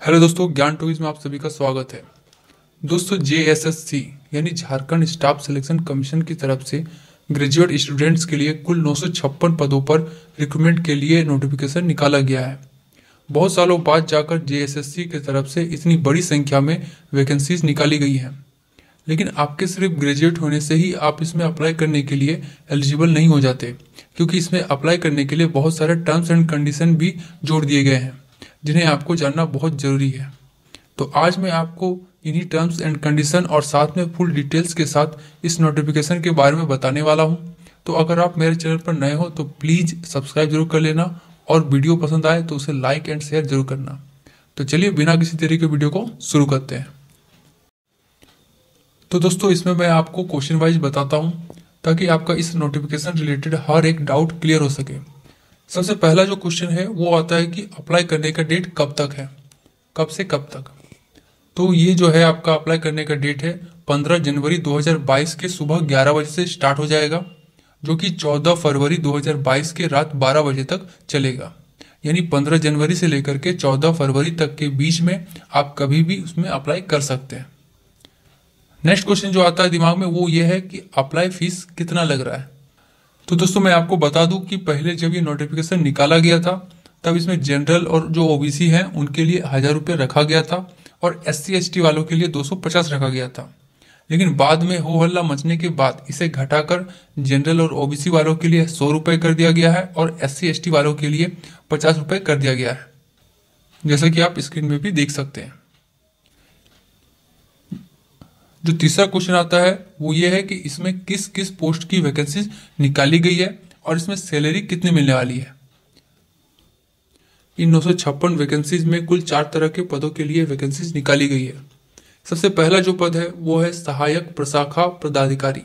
Hello दोस्तों, ज्ञान talkies में आप सभी का स्वागत है। दोस्तों, JSSC यानी झारखंड स्टाफ सिलेक्शन कमीशन की तरफ से ग्रेजुएट स्टूडेंट्स के लिए कुल 956 पदों पर रिक्रूटमेंट के लिए नोटिफिकेशन निकाला गया है। बहुत सालों बाद जाकर JSSC की तरफ से इतनी बड़ी संख्या में वैकेंसीज निकाली गई हैं, लेकिन आपके सिर्फ ग्रेजुएट होने से ही आप इसमें अप्लाई करने के लिए एलिजिबल नहीं हो जाते, क्योंकि इसमें अप्लाई करने के लिए बहुत सारे टर्म्स एंड कंडीशन भी जोड़ दिए गए हैं जिन्हें आपको जानना बहुत ज़रूरी है। तो आज मैं आपको इन्हीं टर्म्स एंड कंडीशन और साथ में फुल डिटेल्स के साथ इस नोटिफिकेशन के बारे में बताने वाला हूं। तो अगर आप मेरे चैनल पर नए हो तो प्लीज़ सब्सक्राइब जरूर कर लेना और वीडियो पसंद आए तो उसे लाइक एंड शेयर जरूर करना। तो चलिए बिना किसी देरी के वीडियो को शुरू करते हैं। तो दोस्तों, इसमें मैं आपको क्वेश्चन वाइज बताता हूँ ताकि आपका इस नोटिफिकेशन रिलेटेड हर एक डाउट क्लियर हो सके। सबसे पहला जो क्वेश्चन है वो आता है कि अप्लाई करने का डेट कब तक है, कब से कब तक। तो ये जो है आपका अप्लाई करने का डेट है 15 जनवरी 2022 के सुबह 11 बजे से स्टार्ट हो जाएगा, जो कि 14 फरवरी 2022 के रात 12 बजे तक चलेगा। यानी 15 जनवरी से लेकर के 14 फरवरी तक के बीच में आप कभी भी उसमें अप्लाई कर सकते हैं। नेक्स्ट क्वेश्चन जो आता है दिमाग में वो ये है कि अप्लाई फीस कितना लग रहा है। तो दोस्तों, मैं आपको बता दूं कि पहले जब ये नोटिफिकेशन निकाला गया था तब इसमें जनरल और जो OBC हैं उनके लिए 1000 रुपये रखा गया था और SC/ST वालों के लिए 250 रखा गया था। लेकिन बाद में हो हल्ला मचने के बाद इसे घटाकर जनरल और OBC वालों के लिए 100 रुपये कर दिया गया है और SC/ST वालों के लिए 50 रुपये कर दिया गया है, जैसा कि आप स्क्रीन में भी देख सकते हैं। जो तीसरा क्वेश्चन आता है वो ये है कि इसमें किस किस पोस्ट की वैकेंसीज निकाली गई है और इसमें सैलरी कितनी मिलने वाली है। इन 956 वैकेंसीज में कुल 4 तरह के पदों के लिए वैकेंसीज निकाली गई है। सबसे पहला जो पद है वो है सहायक प्रशाखा पदाधिकारी,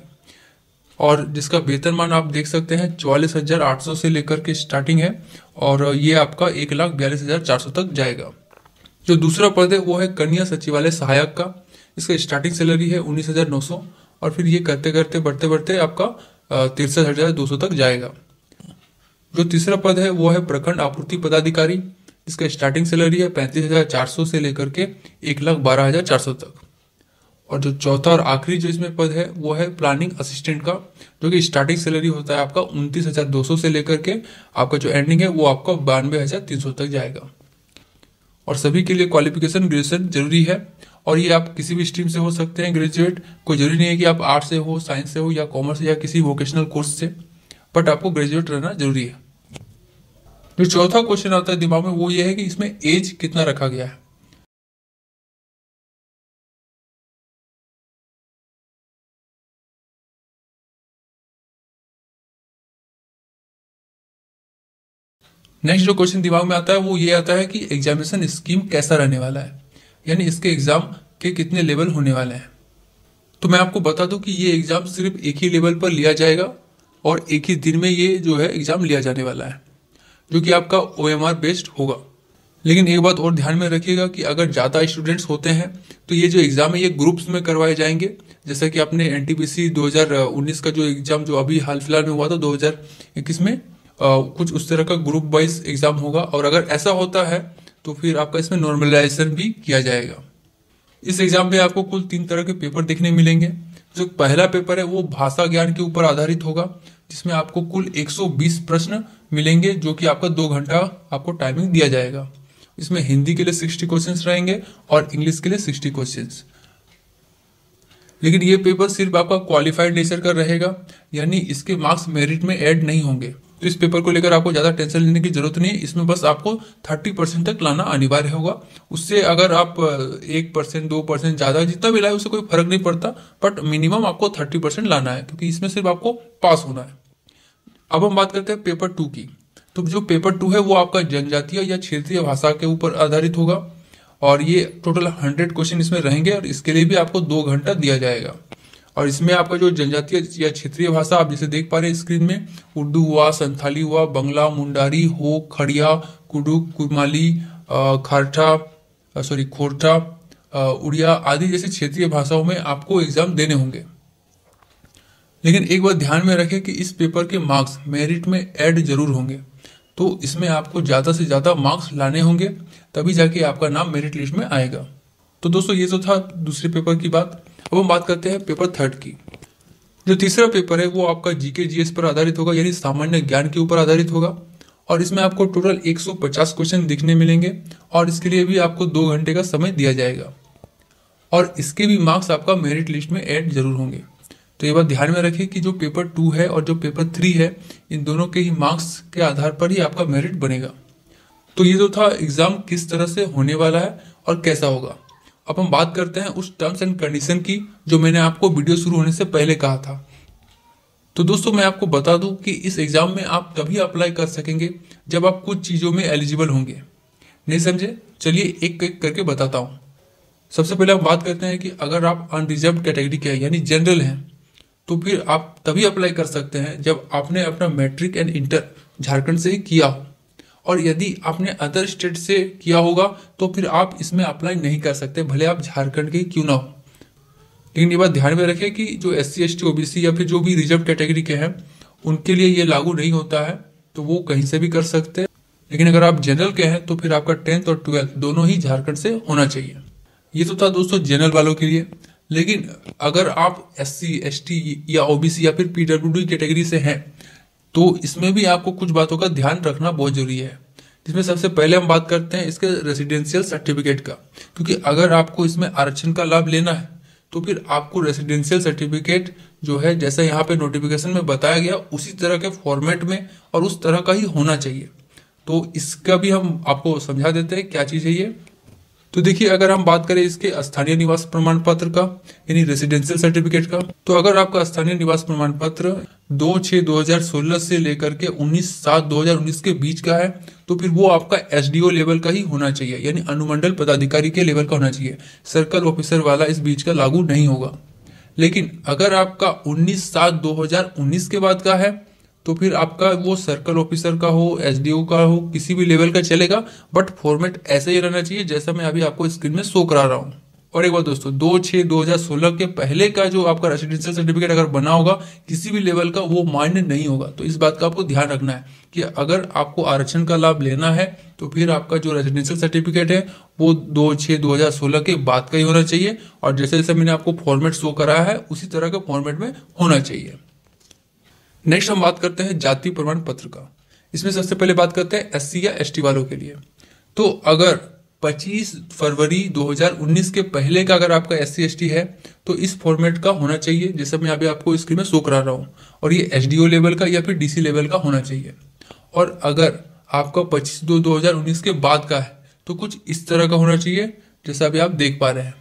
और जिसका वेतनमान आप देख सकते हैं 44,800 से लेकर के स्टार्टिंग है और ये आपका 1,42,400 तक जाएगा। जो दूसरा पद है वो है कन्या सचिवालय सहायक का, इसका स्टार्टिंग सैलरी है 19,900 और फिर ये करते करते बढ़ते बढ़ते आपका 63,200 तक जाएगा। जो तीसरा पद है वो है प्रखंड आपूर्ति पदाधिकारी, जिसका स्टार्टिंग सैलरी है 35,400 से लेकर के 1,12,400 तक। और जो चौथा और आखिरी जो इसमें पद है वो है प्लानिंग असिस्टेंट का, जो कि स्टार्टिंग सैलरी होता है आपका 29,200 से लेकर के आपका जो एंडिंग है वो आपका 92,300 तक जाएगा। और सभी के लिए क्वालिफिकेशन ग्रेजुएशन जरूरी है, और ये आप किसी भी स्ट्रीम से हो सकते हैं ग्रेजुएट। कोई जरूरी नहीं है कि आप आर्ट्स से हो, साइंस से हो या कॉमर्स से या किसी वोकेशनल कोर्स से, बट आपको ग्रेजुएट रहना जरूरी है। जो चौथा क्वेश्चन आता है दिमाग में वो ये है कि इसमें एज कितना रखा गया है। नेक्स्ट जो क्वेश्चन दिमाग में आता है वो ये आता है कि एग्जामिनेशन स्कीम कैसा रहने वाला है, यानी इसके एग्जाम के कितने लेवल होने वाले हैं। तो मैं आपको बता दूं कि ये एग्जाम सिर्फ एक ही लेवल पर लिया जाएगा और एक ही दिन में ये जो है एग्जाम लिया जाने वाला है, जो कि आपका OMR बेस्ड होगा। लेकिन एक बात और ध्यान में रखिएगा कि अगर ज़्यादा स्टूडेंट्स होते हैं तो ये जो एग्ज़ाम है ये ग्रुप्स में करवाए जाएंगे, जैसा कि आपने NTPC 2019 का जो एग्ज़ाम जो अभी हाल फिलहाल में हुआ था 2021 में, कुछ उस तरह का ग्रुप वाइज एग्ज़ाम होगा। और अगर ऐसा होता है तो फिर आपका इसमें नॉर्मलाइजेशन भी किया जाएगा। इस एग्जाम में आपको कुल 3 तरह के पेपर देखने मिलेंगे। जो पहला पेपर है वो भाषा ज्ञान के ऊपर आधारित होगा, जिसमें आपको कुल 120 प्रश्न मिलेंगे, जो कि आपका 2 घंटा आपको टाइमिंग दिया जाएगा। इसमें हिंदी के लिए 60 क्वेश्चंस रहेंगे और इंग्लिश के लिए 60 क्वेश्चंस। लेकिन ये पेपर सिर्फ आपका क्वालिफाइड नेचर का रहेगा, यानी इसके मार्क्स मेरिट में ऐड नहीं होंगे। तो इस पेपर को लेकर आपको ज्यादा टेंशन लेने की जरूरत नहीं है। इसमें बस आपको 30% तक लाना अनिवार्य होगा। उससे अगर आप 1% 2% ज्यादा जितना भी लाए उससे कोई फर्क नहीं पड़ता, बट मिनिमम आपको 30% लाना है, क्योंकि इसमें सिर्फ आपको पास होना है। अब हम बात करते हैं पेपर 2 की। तो जो पेपर 2 है वो आपका जनजातीय या क्षेत्रीय भाषा के ऊपर आधारित होगा और ये टोटल 100 क्वेश्चन इसमें रहेंगे और इसके लिए भी आपको 2 घंटा दिया जाएगा। और इसमें आपका जो जनजातीय या क्षेत्रीय भाषा आप जैसे देख पा रहे हैं स्क्रीन में, उर्दू हुआ, संथाली हुआ, बंगला, मुंडारी, हो, खड़िया, कुडुक, कुमाली, खोरठा, उड़िया आदि जैसी क्षेत्रीय भाषाओं में आपको एग्जाम देने होंगे। लेकिन एक बात ध्यान में रखें कि इस पेपर के मार्क्स मेरिट में ऐड जरूर होंगे। तो इसमें आपको ज़्यादा से ज़्यादा मार्क्स लाने होंगे, तभी जाके आपका नाम मेरिट लिस्ट में आएगा। तो दोस्तों ये तो था दूसरे पेपर की बात। अब हम बात करते हैं पेपर थर्ड की। जो तीसरा पेपर है वो आपका जीके जीएस पर आधारित होगा, यानी सामान्य ज्ञान के ऊपर आधारित होगा। और इसमें आपको टोटल 150 क्वेश्चन दिखने मिलेंगे और इसके लिए भी आपको 2 घंटे का समय दिया जाएगा और इसके भी मार्क्स आपका मेरिट लिस्ट में ऐड जरूर होंगे। तो ये बात ध्यान में रखिए कि जो पेपर 2 है और जो पेपर 3 है, इन दोनों के ही मार्क्स के आधार पर ही आपका मेरिट बनेगा। तो ये जो था एग्जाम किस तरह से होने वाला है और कैसा होगा। अब हम बात करते हैं उस टर्म्स एंड कंडीशन की जो मैंने आपको वीडियो शुरू होने से पहले कहा था। तो दोस्तों मैं आपको बता दूं कि इस एग्जाम में आप तभी अप्लाई कर सकेंगे जब आप कुछ चीजों में एलिजिबल होंगे। नहीं समझे? चलिए एक एक करके बताता हूं। सबसे पहले हम बात करते हैं कि अगर आप अनरिजर्व कैटेगरी के हैं यानी जनरल हैं, तो फिर आप तभी अप्लाई कर सकते हैं जब आपने अपना मैट्रिक एंड इंटर झारखंड से ही किया हो। और यदि आपने अदर स्टेट से किया होगा तो फिर आप इसमें अप्लाई नहीं कर सकते, भले आप झारखंड के ही क्यों ना हो। लेकिन ये बात ध्यान में रखें कि जो SC ST OBC या फिर जो भी रिजर्व कैटेगरी के हैं उनके लिए ये लागू नहीं होता है, तो वो कहीं से भी कर सकते हैं। लेकिन अगर आप जनरल के हैं तो फिर आपका 10th और 12th दोनों ही झारखंड से होना चाहिए। ये तो था दोस्तों जनरल वालों के लिए। लेकिन अगर आप SC ST या OBC या फिर PWD कैटेगरी से हैं तो इसमें भी आपको कुछ बातों का ध्यान रखना बहुत जरूरी है। जिसमें सबसे पहले हम बात करते हैं इसके रेसिडेंशियल सर्टिफिकेट का, क्योंकि अगर आपको इसमें आरक्षण का लाभ लेना है तो फिर आपको रेसिडेंशियल सर्टिफिकेट जो है, जैसा यहाँ पे नोटिफिकेशन में बताया गया, उसी तरह के फॉर्मेट में और उस तरह का ही होना चाहिए। तो इसका भी हम आपको समझा देते हैं क्या चीज है ये। तो देखिए, अगर हम बात करें इसके स्थानीय निवास प्रमाण पत्र का यानी रेसिडेंशियल सर्टिफिकेट का, तो अगर आपका स्थानीय निवास प्रमाण पत्र 2/6/2016 से लेकर के 19/7/2019 के बीच का है तो फिर वो आपका SDO लेवल का ही होना चाहिए, यानी अनुमंडल पदाधिकारी के लेवल का होना चाहिए। सर्कल ऑफिसर वाला इस बीच का लागू नहीं होगा। लेकिन अगर आपका 19/7/2019 के बाद का है तो फिर आपका वो सर्कल ऑफिसर का हो, SDO का हो, किसी भी लेवल का चलेगा, बट फॉर्मेट ऐसे ही रहना चाहिए जैसा मैं अभी आपको स्क्रीन में शो करा रहा हूँ। और एक बात दोस्तों, 2/6/2016 के पहले का जो आपका रेसिडेंशियल सर्टिफिकेट अगर बना होगा किसी भी लेवल का, वो मान्य नहीं होगा। तो इस बात का आपको ध्यान रखना है कि अगर आपको आरक्षण का लाभ लेना है तो फिर आपका जो रेसिडेंशियल सर्टिफिकेट है वो 2/6/2016 के बाद का ही होना चाहिए और जैसे जैसे मैंने आपको फॉर्मेट शो कराया है उसी तरह के फॉर्मेट में होना चाहिए। नेक्स्ट हम बात करते हैं जाति प्रमाण पत्र का। इसमें सबसे पहले बात करते हैं SC या ST वालों के लिए। तो अगर 25 फरवरी 2019 के पहले का अगर आपका SC ST है तो इस फॉर्मेट का होना चाहिए, जैसे मैं अभी आपको स्क्रीन में शो करा रहा हूँ, और ये SDO लेवल का या फिर DC लेवल का होना चाहिए। और अगर आपका 25/2/2019 के बाद का है तो कुछ इस तरह का होना चाहिए जैसा अभी आप देख पा रहे हैं।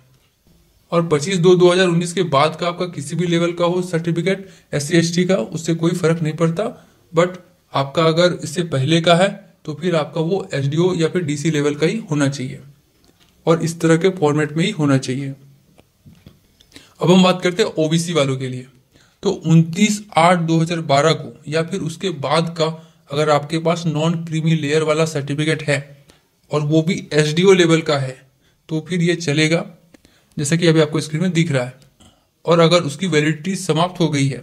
और 25/2/2019 के बाद का आपका किसी भी लेवल का हो सर्टिफिकेट SC ST का, उससे कोई फर्क नहीं पड़ता। बट आपका अगर इससे पहले का है तो फिर आपका वो SDO या फिर DC लेवल का ही होना चाहिए और इस तरह के फॉर्मेट में ही होना चाहिए। अब हम बात करते हैं OBC वालों के लिए। तो 29/8/2012 को या फिर उसके बाद का अगर आपके पास नॉन क्रीमी लेयर वाला सर्टिफिकेट है और वो भी SDO लेवल का है तो फिर ये चलेगा, जैसा कि अभी आपको स्क्रीन में दिख रहा है। और अगर उसकी वैलिडिटी समाप्त हो गई है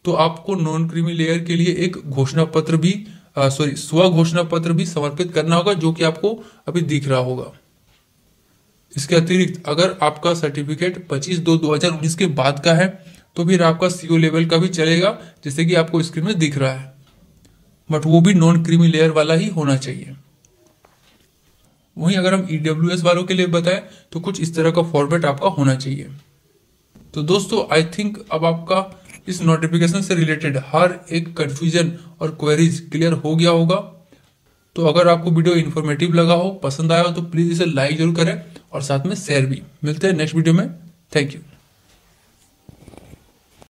तो आपको नॉन क्रीमी लेयर के लिए एक घोषणा पत्र भी स्व घोषणा पत्र भी समर्पित करना होगा, जो कि आपको अभी दिख रहा होगा। इसके अतिरिक्त अगर आपका सर्टिफिकेट 25/2/2019 के बाद का है तो फिर आपका CO लेवल का भी चलेगा, जैसे कि आपको स्क्रीन में दिख रहा है, बट वो भी नॉन क्रीमी लेयर वाला ही होना चाहिए। वहीं अगर हम EWS वालों के लिए बताएं तो कुछ इस तरह का फॉर्मेट आपका होना चाहिए। तो दोस्तों आई थिंक अब आपका इस नोटिफिकेशन से रिलेटेड हर एक कंफ्यूजन और क्वेरीज क्लियर हो गया होगा। तो अगर आपको वीडियो इन्फॉर्मेटिव लगा हो, पसंद आया हो, तो प्लीज इसे लाइक जरूर करें और साथ में शेयर भी। मिलते हैं नेक्स्ट वीडियो में। Thank you.